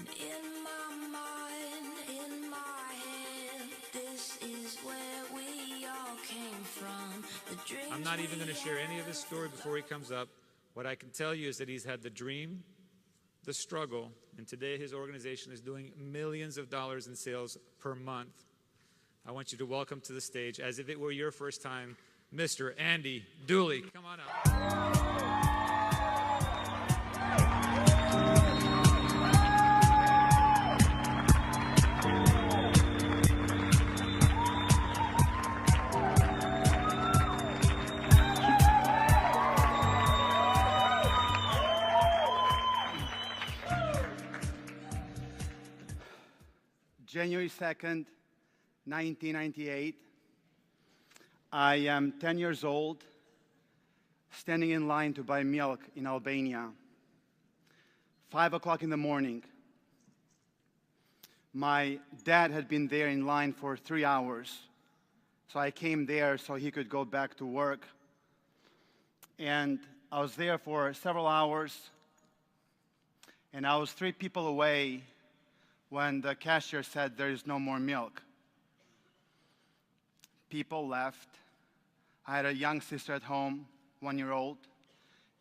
In my mind, in my head, this is where we all came from. I'm not even going to share any of his story before he comes up. What I can tell you is that he's had the dream, the struggle, and today his organization is doing millions of dollars in sales per month. I want you to welcome to the stage, as if it were your first time, Mr. Andi Dooley. Come on up. January 2nd, 1998. I am 10 years old, standing in line to buy milk in Albania. 5 o'clock in the morning. My dad had been there in line for 3 hours, so I came there so he could go back to work. And I was there for several hours, and I was 3 people away when the cashier said there is no more milk. People left. I had a young sister at home, 1-year-old,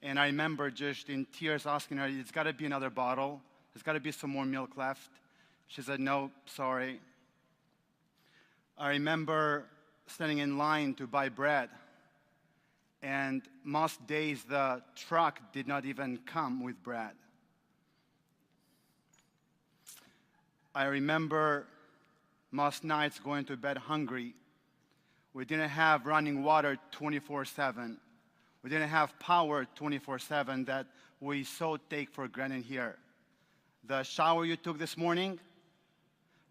and I remember just in tears asking her, "It's got to be another bottle. There's got to be some more milk left." She said, "No, sorry." I remember standing in line to buy bread, and most days the truck did not even come with bread. I remember most nights going to bed hungry. We didn't have running water 24/7. We didn't have power 24/7 that we so take for granted here. The shower you took this morning,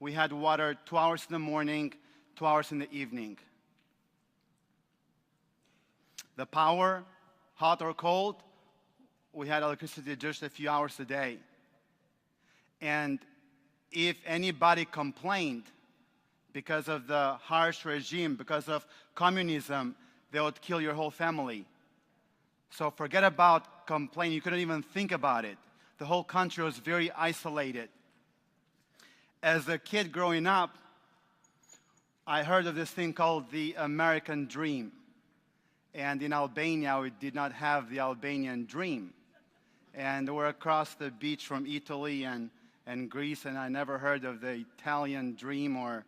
we had water 2 hours in the morning, 2 hours in the evening. The power, hot or cold, we had electricity just a few hours a day. And if anybody complained because of the harsh regime, because of communism, they would kill your whole family. So forget about complaining. You couldn't even think about it. The whole country was very isolated. As a kid growing up, I heard of this thing called the American dream. And in Albania, we did not have the Albanian dream. And we're across the beach from Italy and Greece, and I never heard of the Italian dream or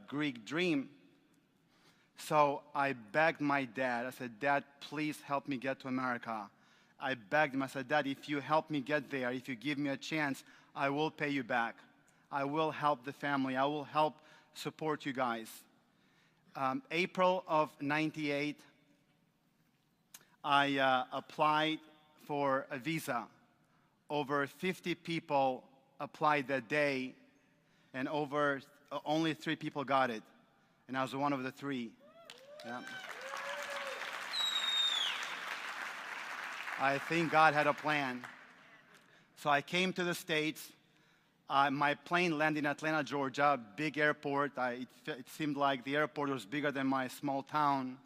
Greek dream. So I begged my dad. I said, "Dad, please help me get to America." I begged him. I said, "Dad, if you help me get there, if you give me a chance, I will pay you back. I will help the family. I will help support you guys." April of '98, I applied for a visa. Over 50 people applied that day, and only 3 people got it. And I was one of the 3. Yeah. I think God had a plan. So I came to the States. My plane landed in Atlanta, Georgia, big airport. It seemed like the airport was bigger than my small town.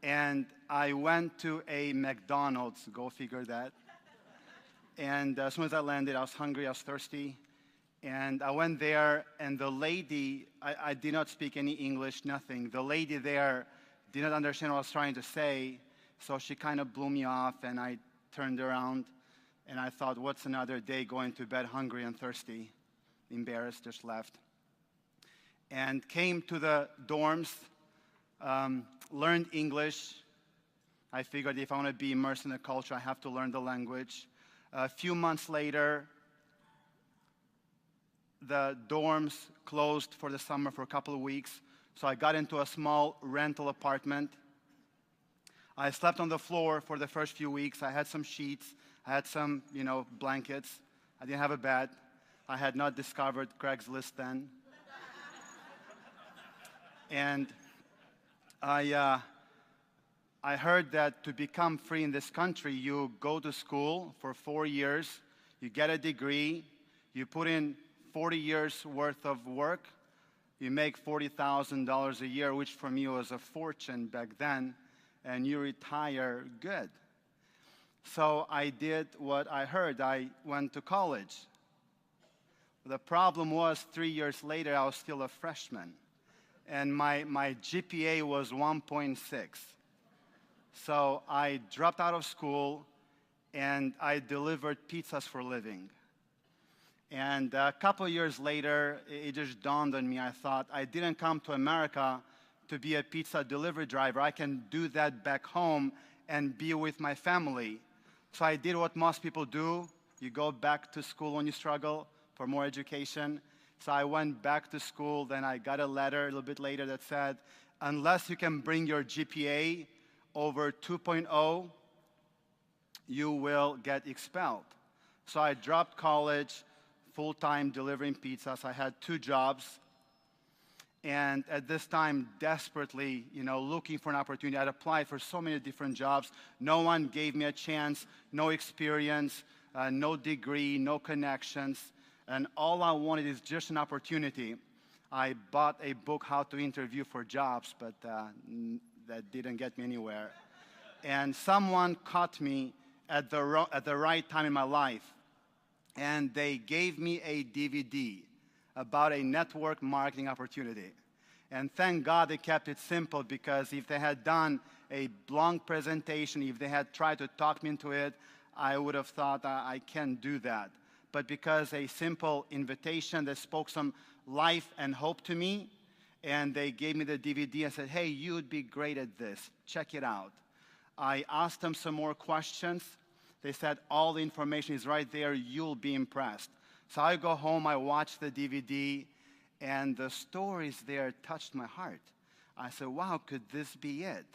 And I went to a McDonald's, go figure that. And as soon as I landed, I was hungry, I was thirsty. And I went there, and the lady, I did not speak any English, nothing. The lady there did not understand what I was trying to say, so she kind of blew me off, and I turned around, and I thought, what's another day going to bed hungry and thirsty? Embarrassed, just left. And came to the dorms, learned English. I figured if I want to be immersed in the culture, I have to learn the language. A few months later, the dorms closed for the summer for a couple of weeks, so I got into a small rental apartment. I slept on the floor for the first few weeks. I had some sheets. I had some, blankets. I didn't have a bed. I had not discovered Craigslist then. And I heard that to become free in this country, you go to school for 4 years, you get a degree, you put in 40 years worth of work, you make $40,000 a year, which for me was a fortune back then, and you retire good. So I did what I heard. I went to college. The problem was 3 years later, I was still a freshman. And my GPA was 1.6. So I dropped out of school, and I delivered pizzas for a living. And a couple of years later, it just dawned on me. I thought, I didn't come to America to be a pizza delivery driver. I can do that back home and be with my family. So I did what most people do. You go back to school when you struggle for more education. So I went back to school. Then I got a letter a little bit later that said, unless you can bring your GPA over 2.0, you will get expelled. So I dropped college, full-time delivering pizzas. I had 2 jobs. And at this time, desperately, looking for an opportunity. I'd applied for so many different jobs. No one gave me a chance, no experience, no degree, no connections. And all I wanted is just an opportunity. I bought a book, How to Interview for Jobs, but that didn't get me anywhere. And someone caught me at the right time in my life. And they gave me a DVD about a network marketing opportunity. And thank God they kept it simple, because if they had done a long presentation, if they had tried to talk me into it, I would have thought I can't do that. But because a simple invitation that spoke some life and hope to me, and they gave me the DVD and said, hey, you would be great at this. Check it out. I asked them some more questions. They said, all the information is right there. You'll be impressed. So I go home, I watch the DVD, and the stories there touched my heart. I said, wow, could this be it?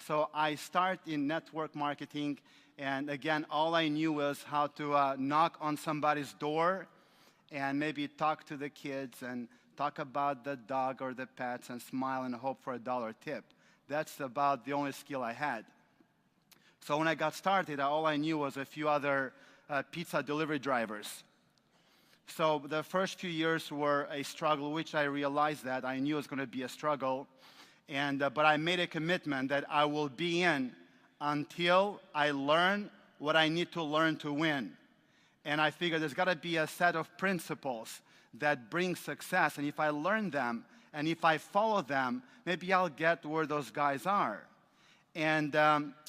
So I start in network marketing, and again, all I knew was how to knock on somebody's door and maybe talk to the kids and talk about the dog or the pets and smile and hope for a $1 tip. That's about the only skill I had. So when I got started, all I knew was a few other pizza delivery drivers. So the first few years were a struggle, which I realized that. I knew it was going to be a struggle. But I made a commitment that I will be in until I learn what I need to learn to win. And I figured there's got to be a set of principles that bring success. And if I learn them, and if I follow them, maybe I'll get where those guys are. And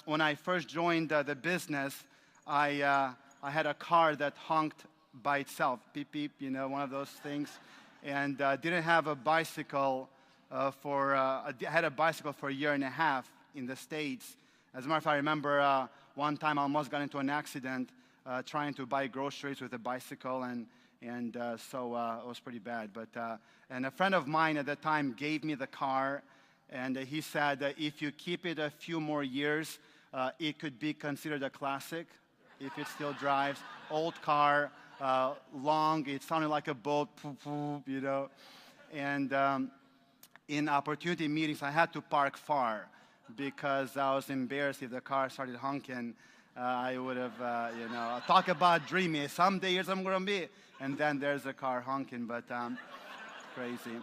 when I first joined the business, I had a car that honked by itself, beep, beep, one of those things. And didn't have a bicycle I had a bicycle for a year and a half in the States. As a matter of fact, I remember one time I almost got into an accident trying to buy groceries with a bicycle, and so it was pretty bad. And a friend of mine at the time gave me the car, and he said that if you keep it a few more years, it could be considered a classic if it still drives. Old car, long, it sounded like a boat, And in opportunity meetings, I had to park far because I was embarrassed if the car started honking. I would have, talk about dreaming. Someday here's I'm going to be. And then there's a car honking, but crazy.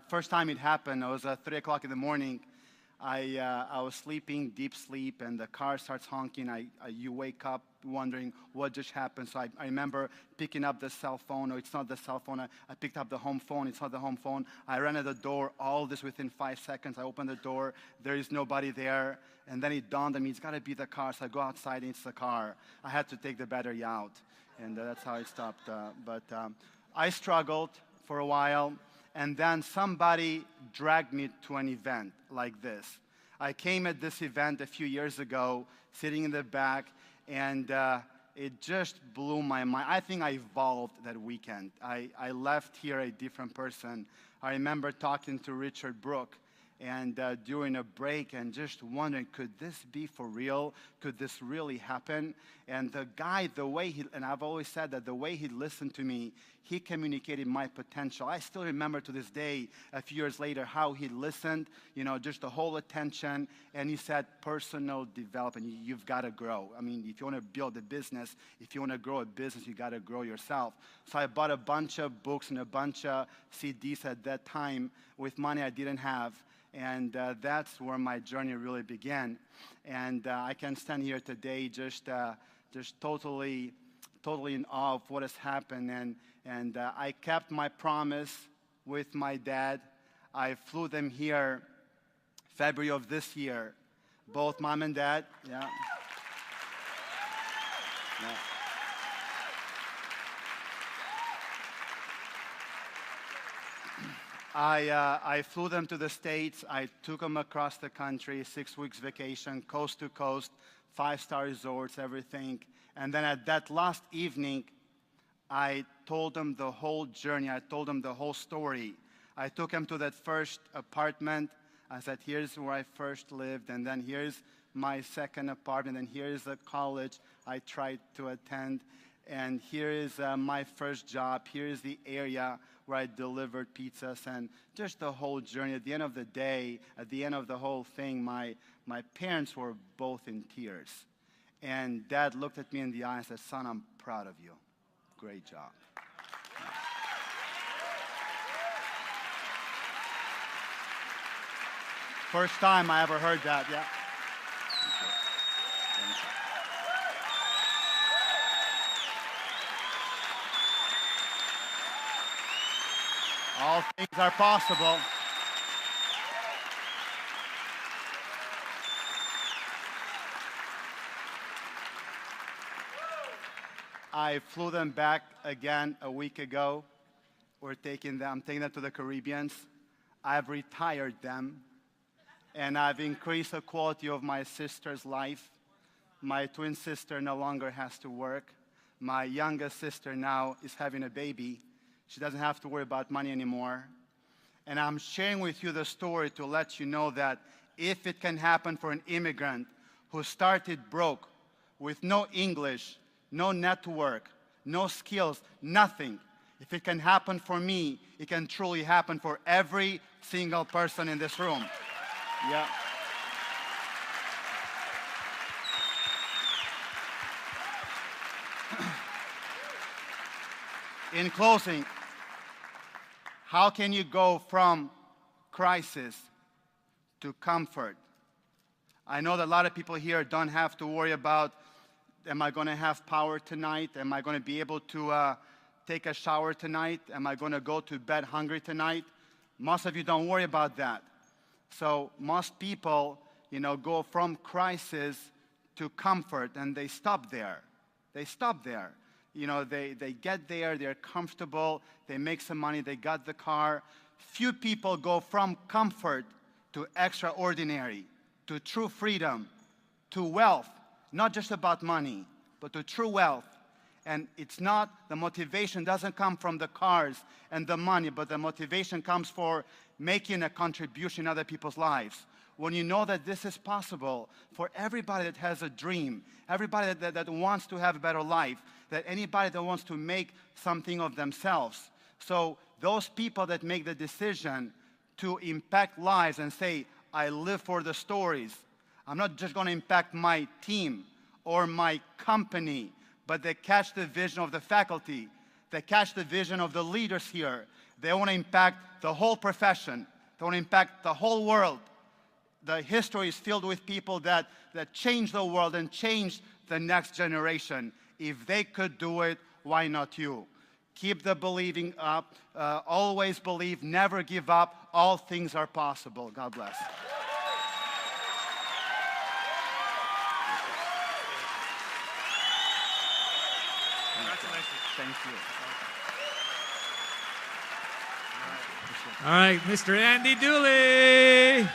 First time it happened, it was 3 o'clock in the morning. I was sleeping, deep sleep, and the car starts honking. You wake up wondering what just happened. So I remember picking up the cell phone. No, it's not the cell phone. I picked up the home phone. It's not the home phone. I ran at the door. All this within 5 seconds. I opened the door. There is nobody there. And then it dawned on me, it's got to be the car. So I go outside, and it's the car. I had to take the battery out. And that's how it stopped. But I struggled for a while. And then somebody dragged me to an event like this. I came at this event a few years ago, sitting in the back, and it just blew my mind. I think I evolved that weekend. I left here a different person. I remember talking to Richard Brooke, and during a break, and just wondering, could this be for real? Could this really happen? And the guy, and I've always said that the way he listened to me, he communicated my potential. I still remember to this day, a few years later, how he listened, just the whole attention, and he said, personal development, you've got to grow. I mean, if you want to build a business, if you want to grow a business, you got to grow yourself. So I bought a bunch of books and a bunch of CDs at that time with money I didn't have. And that's where my journey really began. And I can stand here today just totally totally in awe of what has happened. And I kept my promise with my dad. I flew them here February of this year, both mom and dad. Yeah. Yeah. I flew them to the States. I took them across the country, 6 weeks vacation, coast to coast, 5-star resorts, everything. And then at that last evening, I told them the whole journey. I told them the whole story. I took them to that first apartment. I said, here's where I first lived, and then here's my second apartment, and here's the college I tried to attend, and here is my first job. Here is the area where I delivered pizzas, and just the whole journey. At the end of the day, at the end of the whole thing, my parents were both in tears. And Dad looked at me in the eye and said, son, I'm proud of you. Great job. First time I ever heard that, yeah. Thank you. All things are possible. I flew them back again a week ago. I'm taking them to the Caribbean. I've retired them, and I've increased the quality of my sister's life. My twin sister no longer has to work. My youngest sister now is having a baby. She doesn't have to worry about money anymore. And I'm sharing with you the story to let you know that if it can happen for an immigrant who started broke with no English, no network, no skills, nothing, if it can happen for me, it can truly happen for every single person in this room. Yeah. In closing, how can you go from crisis to comfort? I know that a lot of people here don't have to worry about, am I going to have power tonight? Am I going to be able to take a shower tonight? Am I going to go to bed hungry tonight? Most of you don't worry about that. So most people, go from crisis to comfort, and they stop there. They stop there. They get there, they're comfortable, they make some money, they got the car. Few people go from comfort to extraordinary, to true freedom, to wealth. Not just about money, but to true wealth. And it's not, the motivation doesn't come from the cars and the money, but the motivation comes for making a contribution in other people's lives. When you know that this is possible for everybody that has a dream, everybody that wants to have a better life, that anybody that wants to make something of themselves. So those people that make the decision to impact lives and say, I live for the stories. I'm not just going to impact my team or my company, but they catch the vision of the faculty. They catch the vision of the leaders here. They want to impact the whole profession. They want to impact the whole world. The history is filled with people that changed the world and changed the next generation. If they could do it, why not you? Keep the believing up. Always believe. Never give up. All things are possible. God bless. Congratulations. Thank you. All right, Mr. Andi Duli'nin.